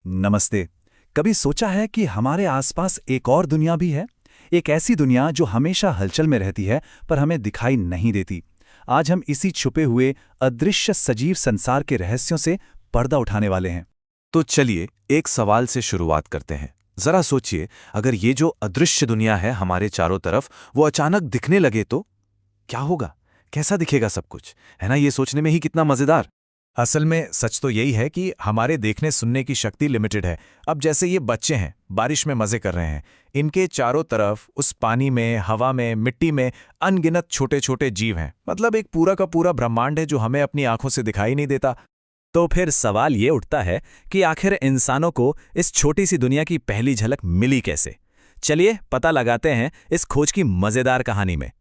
नमस्ते। कभी सोचा है कि हमारे आसपास एक और दुनिया भी है? एक ऐसी दुनिया जो हमेशा हलचल में रहती है पर हमें दिखाई नहीं देती। आज हम इसी छुपे हुए अदृश्य सजीव संसार के रहस्यों से पर्दा उठाने वाले हैं। तो चलिए एक सवाल से शुरुआत करते हैं। जरा सोचिए, अगर ये जो अदृश्य दुनिया है हमारे चारों तरफ, वो अचानक दिखने लगे तो क्या होगा? कैसा दिखेगा सब कुछ? है ना, ये सोचने में ही कितना मजेदार। असल में सच तो यही है कि हमारे देखने सुनने की शक्ति लिमिटेड है। अब जैसे ये बच्चे हैं, बारिश में मजे कर रहे हैं, इनके चारों तरफ उस पानी में, हवा में, मिट्टी में अनगिनत छोटे छोटे जीव हैं। मतलब एक पूरा का पूरा ब्रह्मांड है जो हमें अपनी आंखों से दिखाई नहीं देता। तो फिर सवाल ये उठता है कि आखिर इंसानों को इस छोटी सी दुनिया की पहली झलक मिली कैसे? चलिए पता लगाते हैं इस खोज की मजेदार कहानी में।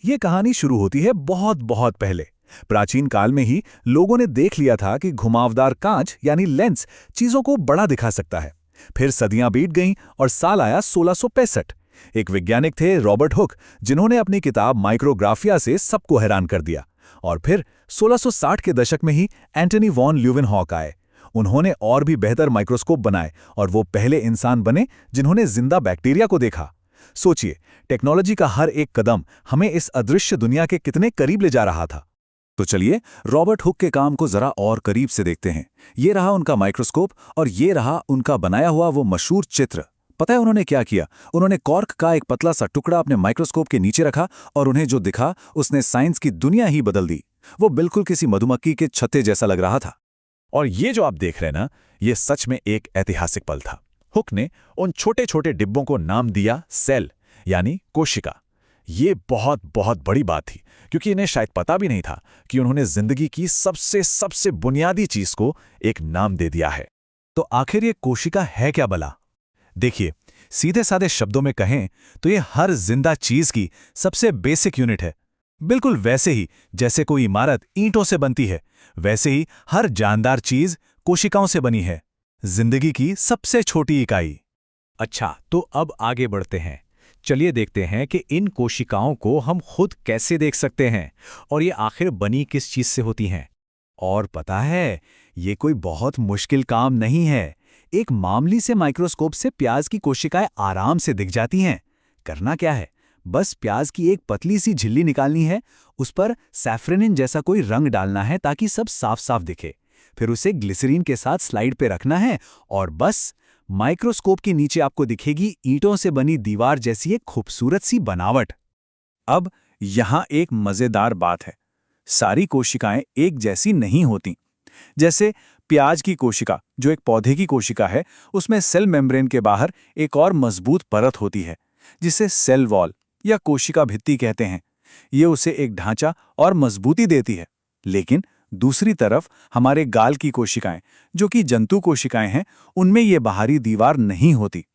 ये कहानी शुरू होती है बहुत बहुत पहले। प्राचीन काल में ही लोगों ने देख लिया था कि घुमावदार कांच यानी लेंस चीजों को बड़ा दिखा सकता है। फिर सदियां बीत गईं और साल आया 1665। एक वैज्ञानिक थे रॉबर्ट हुक, जिन्होंने अपनी किताब माइक्रोग्राफिया से सबको हैरान कर दिया। और फिर 1660 के दशक में ही एंटनी वॉन ल्यूवेनहॉक आए। उन्होंने और भी बेहतर माइक्रोस्कोप बनाए और वो पहले इंसान बने जिन्होंने जिंदा बैक्टीरिया को देखा। सोचिए, टेक्नोलॉजी का हर एक कदम हमें इस अदृश्य दुनिया के कितने करीब ले जा रहा था। तो चलिए रॉबर्ट हुक के काम को जरा और करीब से देखते हैं। ये रहा उनका माइक्रोस्कोप और ये रहा उनका बनाया हुआ वो मशहूर चित्र। पता है उन्होंने क्या किया? उन्होंने कॉर्क का एक पतला सा टुकड़ा अपने माइक्रोस्कोप के नीचे रखा और उन्हें जो दिखा उसने साइंस की दुनिया ही बदल दी। वो बिल्कुल किसी मधुमक्खी के छत्ते जैसा लग रहा था। और ये जो आप देख रहे हैं ना, ये सच में एक ऐतिहासिक पल था। हुक ने उन छोटे छोटे डिब्बों को नाम दिया सेल, यानी कोशिका। ये बहुत बहुत बड़ी बात थी, क्योंकि इन्हें शायद पता भी नहीं था कि उन्होंने जिंदगी की सबसे सबसे बुनियादी चीज को एक नाम दे दिया है। तो आखिर ये कोशिका है क्या भला? देखिए, सीधे साधे शब्दों में कहें तो ये हर जिंदा चीज की सबसे बेसिक यूनिट है। बिल्कुल वैसे ही जैसे कोई इमारत ईंटों से बनती है, वैसे ही हर जानदार चीज कोशिकाओं से बनी है। जिंदगी की सबसे छोटी इकाई। अच्छा, तो अब आगे बढ़ते हैं। चलिए देखते हैं कि इन कोशिकाओं को हम खुद कैसे देख सकते हैं और ये आखिर बनी किस चीज से होती हैं। और पता है, ये कोई बहुत मुश्किल काम नहीं है। एक मामूली से माइक्रोस्कोप से प्याज की कोशिकाएं आराम से दिख जाती हैं। करना क्या है? बस प्याज की एक पतली सी झिल्ली निकालनी है, उस पर सैफ्रेनिन जैसा कोई रंग डालना है ताकि सब साफ साफ दिखे। फिर उसे ग्लिसरीन के साथ स्लाइड पे रखना है और बस माइक्रोस्कोप के नीचे आपको दिखेगी ईंटों से बनी दीवार जैसी एक खूबसूरत सी बनावट। अब यहां एक मजेदार बात है, सारी कोशिकाएं एक जैसी नहीं होती। जैसे प्याज की कोशिका, जो एक पौधे की कोशिका है, उसमें सेल मेम्ब्रेन के बाहर एक और मजबूत परत होती है जिसे सेल वॉल या कोशिका भित्ति कहते हैं। ये उसे एक ढांचा और मजबूती देती है। लेकिन दूसरी तरफ हमारे गाल की कोशिकाएं, जो कि जंतु कोशिकाएं हैं, उनमें ये बाहरी दीवार नहीं होती।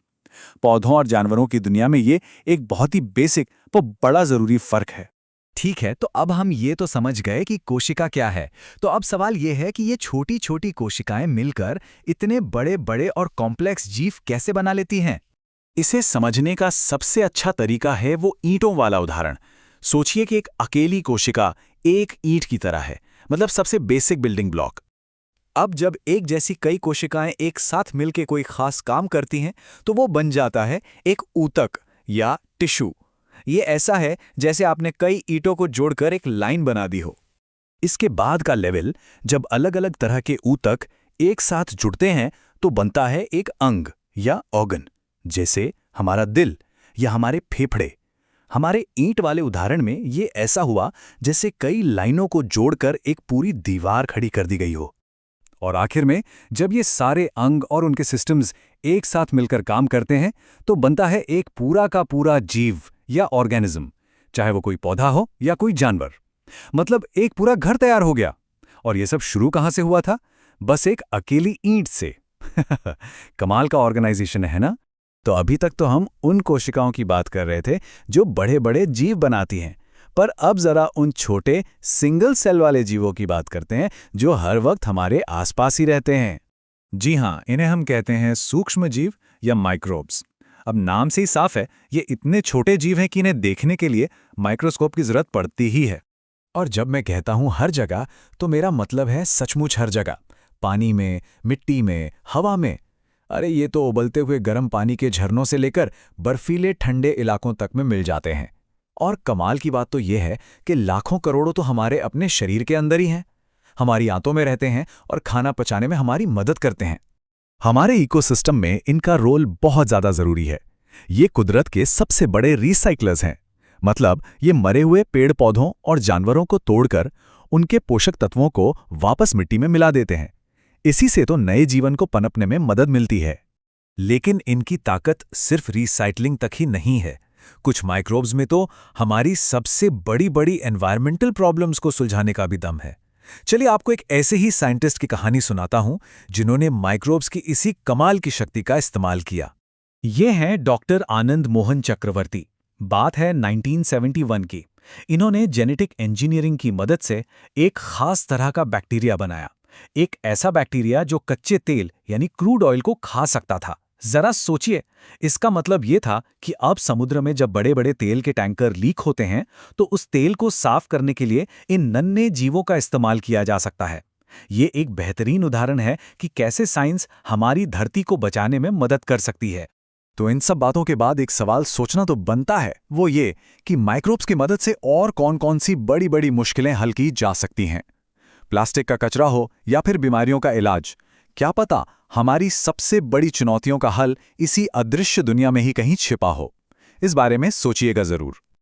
पौधों और जानवरों की दुनिया में ये एक बहुत ही बेसिक पर बड़ा जरूरी फर्क है। ठीक है, तो अब हम ये तो समझ गए कि कोशिका क्या है। तो अब सवाल ये है कि ये छोटी छोटी कोशिकाएं मिलकर इतने बड़े बड़े और कॉम्प्लेक्स जीव कैसे बना लेती हैं? इसे समझने का सबसे अच्छा तरीका है वो ईंटों वाला उदाहरण। सोचिए कि एक अकेली कोशिका एक ईंट की तरह है, मतलब सबसे बेसिक बिल्डिंग ब्लॉक। अब जब एक जैसी कई कोशिकाएं एक साथ मिलकर कोई खास काम करती हैं, तो वो बन जाता है एक ऊतक या टिश्यू। ये ऐसा है जैसे आपने कई ईंटों को जोड़कर एक लाइन बना दी हो। इसके बाद का लेवल, जब अलग अलग तरह के ऊतक एक साथ जुड़ते हैं तो बनता है एक अंग या ऑर्गन, जैसे हमारा दिल या हमारे फेफड़े। हमारे ईंट वाले उदाहरण में ये ऐसा हुआ जैसे कई लाइनों को जोड़कर एक पूरी दीवार खड़ी कर दी गई हो। और आखिर में जब ये सारे अंग और उनके सिस्टम्स एक साथ मिलकर काम करते हैं तो बनता है एक पूरा का पूरा जीव या ऑर्गेनिज्म, चाहे वो कोई पौधा हो या कोई जानवर। मतलब एक पूरा घर तैयार हो गया। और ये सब शुरू कहां से हुआ था? बस एक अकेली ईंट से। कमाल का ऑर्गेनाइजेशन है ना? तो अभी तक तो हम उन कोशिकाओं की बात कर रहे थे जो बड़े बड़े जीव बनाती हैं, पर अब जरा उन छोटे सिंगल सेल वाले जीवों की बात करते हैं जो हर वक्त हमारे आसपास ही रहते हैं। जी हाँ, इन्हें हम कहते हैं सूक्ष्म जीव या माइक्रोब्स। अब नाम से ही साफ है, ये इतने छोटे जीव हैं कि इन्हें देखने के लिए माइक्रोस्कोप की जरूरत पड़ती ही है। और जब मैं कहता हूं हर जगह, तो मेरा मतलब है सचमुच हर जगह। पानी में, मिट्टी में, हवा में। अरे ये तो उबलते हुए गर्म पानी के झरनों से लेकर बर्फीले ठंडे इलाकों तक में मिल जाते हैं। और कमाल की बात तो ये है कि लाखों करोड़ों तो हमारे अपने शरीर के अंदर ही हैं, हमारी आंतों में रहते हैं और खाना पचाने में हमारी मदद करते हैं। हमारे इकोसिस्टम में इनका रोल बहुत ज़्यादा ज़रूरी है। ये कुदरत के सबसे बड़े रिसाइक्लर्स हैं। मतलब ये मरे हुए पेड़ पौधों और जानवरों को तोड़कर उनके पोषक तत्वों को वापस मिट्टी में मिला देते हैं। इसी से तो नए जीवन को पनपने में मदद मिलती है। लेकिन इनकी ताकत सिर्फ रिसाइकलिंग तक ही नहीं है। कुछ माइक्रोब्स में तो हमारी सबसे बड़ी बड़ी एनवायरमेंटल प्रॉब्लम्स को सुलझाने का भी दम है। चलिए आपको एक ऐसे ही साइंटिस्ट की कहानी सुनाता हूं जिन्होंने माइक्रोब्स की इसी कमाल की शक्ति का इस्तेमाल किया। ये हैं डॉक्टर आनंद मोहन चक्रवर्ती। बात है 1971 की। इन्होंने जेनेटिक इंजीनियरिंग की मदद से एक खास तरह का बैक्टीरिया बनाया। एक ऐसा बैक्टीरिया जो कच्चे तेल यानी क्रूड ऑयल को खा सकता था। जरा सोचिए, इसका मतलब ये था कि अब समुद्र में जब बड़े बड़े तेल के टैंकर लीक होते हैं तो उस तेल को साफ करने के लिए इन नन्हे जीवों का इस्तेमाल किया जा सकता है। ये एक बेहतरीन उदाहरण है कि कैसे साइंस हमारी धरती को बचाने में मदद कर सकती है। तो इन सब बातों के बाद एक सवाल सोचना तो बनता है, वो ये कि माइक्रोब्स की मदद से और कौन-कौन सी बड़ी-बड़ी मुश्किलें हल की जा सकती हैं। प्लास्टिक का कचरा हो या फिर बीमारियों का इलाज, क्या पता हमारी सबसे बड़ी चुनौतियों का हल इसी अदृश्य दुनिया में ही कहीं छिपा हो। इस बारे में सोचिएगा जरूर।